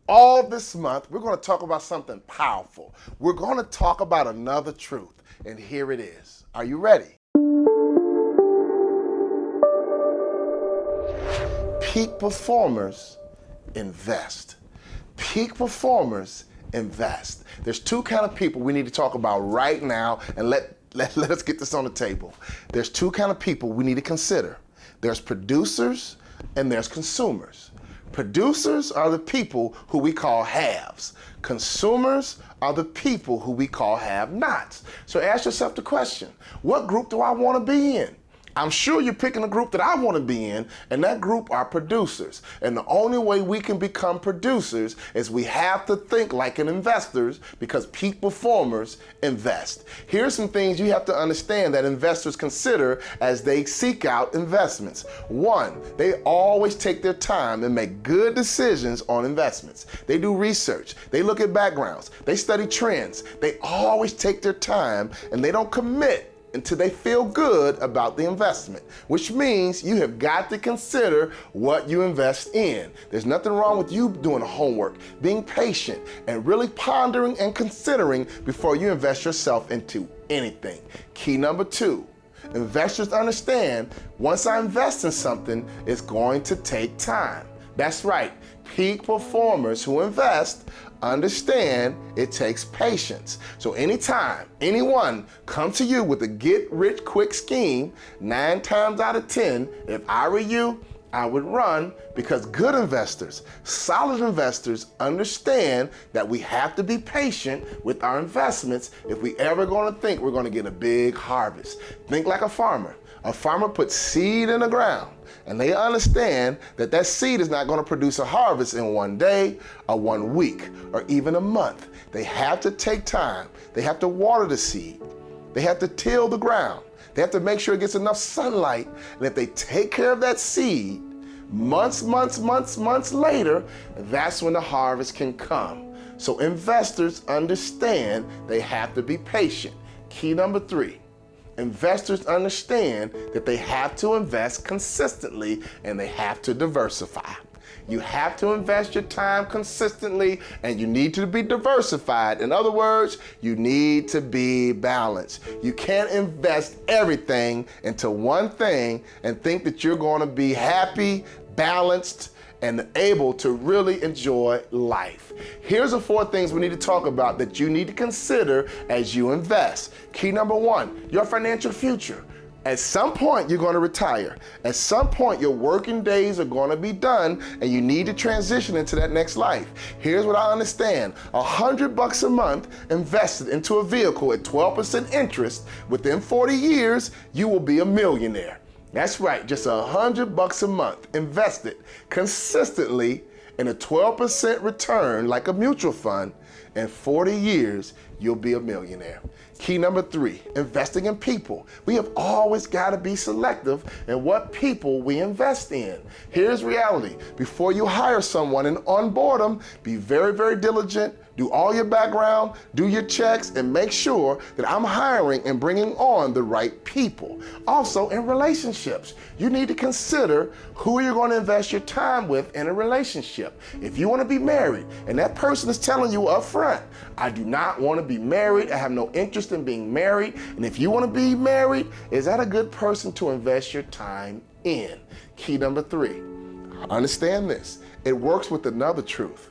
All this month, we're going to talk about something powerful. We're going to talk about another truth, and here it is. Are you ready? Peak performers invest. Peak performers invest. There's two kinds of people we need to talk about right now, and let us get this on the table. There's two kinds of people we need to consider. There's producers and there's consumers. Producers are the people who we call haves. Consumers are the people who we call have-nots. So ask yourself the question, what group do I want to be in? I'm sure you're picking a group that I want to be in, and that group are producers. And the only way we can become producers is we have to think like an investors, because peak performers invest. Here's some things you have to understand that investors consider as they seek out investments. One, they always take their time and make good decisions on investments. They do research, they look at backgrounds, they study trends. They always take their time and they don't commit until they feel good about the investment, which means you have got to consider what you invest in. There's nothing wrong with you doing homework, being patient, and really pondering and considering before you invest yourself into anything. Key number two, investors understand once I invest in something, it's going to take time. That's right, peak performers who invest understand it takes patience. So anytime anyone comes to you with a get-rich-quick scheme, 9 times out of 10, if I were you, I would run, because good investors, solid investors understand that we have to be patient with our investments if we ever going to think we're going to get a big harvest. Think like a farmer. A farmer puts seed in the ground, and they understand that that seed is not going to produce a harvest in one day or 1 week or even a month. They have to take time. They have to water the seed. They have to till the ground. They have to make sure it gets enough sunlight. And if they take care of that seed, months later, that's when the harvest can come. So investors understand they have to be patient. Key number 3. Investors understand that they have to invest consistently and they have to diversify. You have to invest your time consistently and you need to be diversified. In other words, you need to be balanced. You can't invest everything into one thing and think that you're going to be happy, balanced, and able to really enjoy life. Here's the 4 things we need to talk about that you need to consider as you invest. Key number 1, your financial future. At some point, you're going to retire. At some point, your working days are going to be done and you need to transition into that next life. Here's what I understand. $100 a month invested into a vehicle at 12% interest, within 40 years, you will be a millionaire. That's right, just $100 a month invested consistently in a 12% return like a mutual fund. In 40 years, you'll be a millionaire. Key number 3, investing in people. We have always got to be selective in what people we invest in. Here's reality. Before you hire someone and onboard them, be very, very diligent. Do all your background, do your checks, and make sure that I'm hiring and bringing on the right people. Also, in relationships, you need to consider who you're going to invest your time with in a relationship. If you want to be married and that person is telling you up front, I do not want to be married, I have no interest in being married, and if you want to be married, is that a good person to invest your time in? Key number 3, understand this. It works with another truth.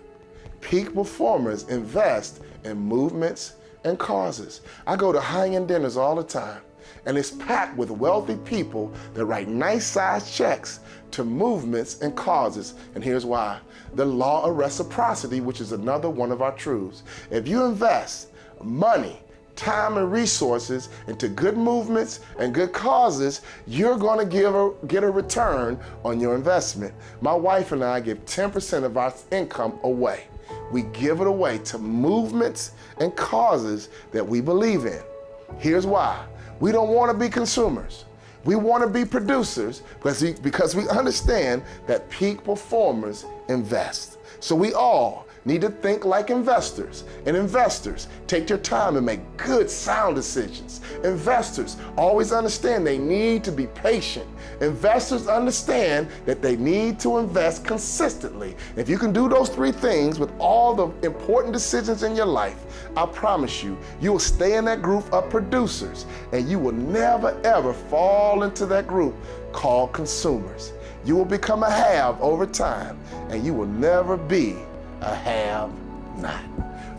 Peak performers invest in movements and causes. I go to high-end dinners all the time, and it's packed with wealthy people that write nice-sized checks to movements and causes. And here's why. The law of reciprocity, which is another one of our truths. If you invest money, time, and resources into good movements and good causes, you're going to get a return on your investment. My wife and I give 10% of our income away. We give it away to movements and causes that we believe in. Here's why. We don't want to be consumers. We want to be producers because we understand that peak performers invest. So we all need to think like investors. And investors take your time and make good, sound decisions. Investors always understand they need to be patient. Investors understand that they need to invest consistently. If you can do those three things with all the important decisions in your life, I promise you, you will stay in that group of producers and you will never ever fall into that group called consumers. You will become a have over time and you will never be a have-not.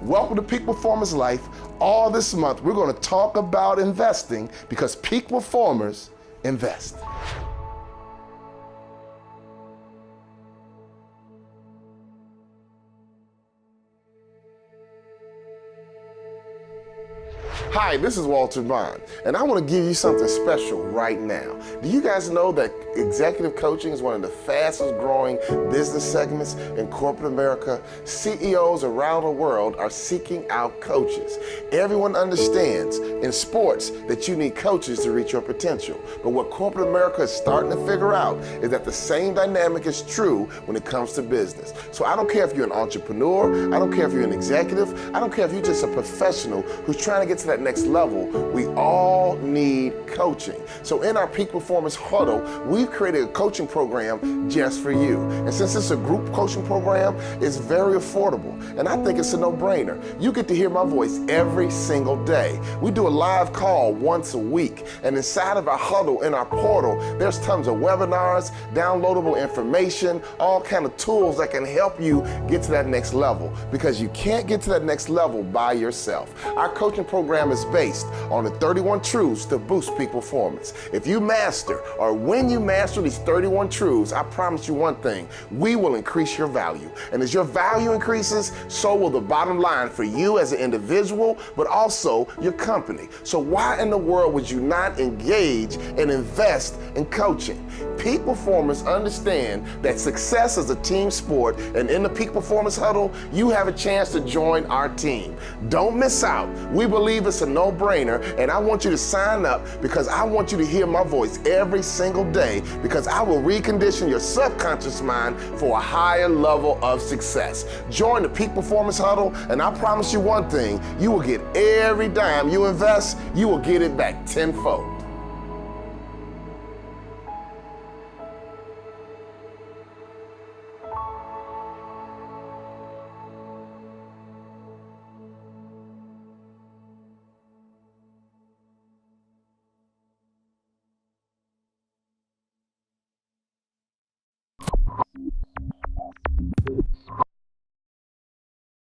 Welcome to Peak Performance Life. All this month, we're going to talk about investing because peak performers invest. Hi, this is Walter Bond, and I want to give you something special right now. Do you guys know that executive coaching is one of the fastest growing business segments in corporate America? CEOs around the world are seeking out coaches. Everyone understands in sports that you need coaches to reach your potential. But what corporate America is starting to figure out is that the same dynamic is true when it comes to business. So I don't care if you're an entrepreneur, I don't care if you're an executive, I don't care if you're just a professional who's trying to get to that next level, we all need coaching. So in our Peak Performance Huddle, we've created a coaching program just for you. And since it's a group coaching program, it's very affordable. And I think it's a no-brainer. You get to hear my voice every single day. We do a live call once a week. And inside of our huddle, in our portal, there's tons of webinars, downloadable information, all kind of tools that can help you get to that next level. Because you can't get to that next level by yourself. Our coaching program is based on the 31 truths to boost peak performance. If you master, or when you master these 31 truths, I promise you one thing, we will increase your value. And as your value increases, so will the bottom line for you as an individual, but also your company. So why in the world would you not engage and invest in coaching? Peak performers understand that success is a team sport, and in the Peak Performance Huddle, you have a chance to join our team. Don't miss out. We believe it's a no-brainer, and I want you to sign up because I want you to hear my voice every single day because I will recondition your subconscious mind for a higher level of success. Join the Peak Performance Huddle, and I promise you one thing, you will get every dime you invest, you will get it back tenfold.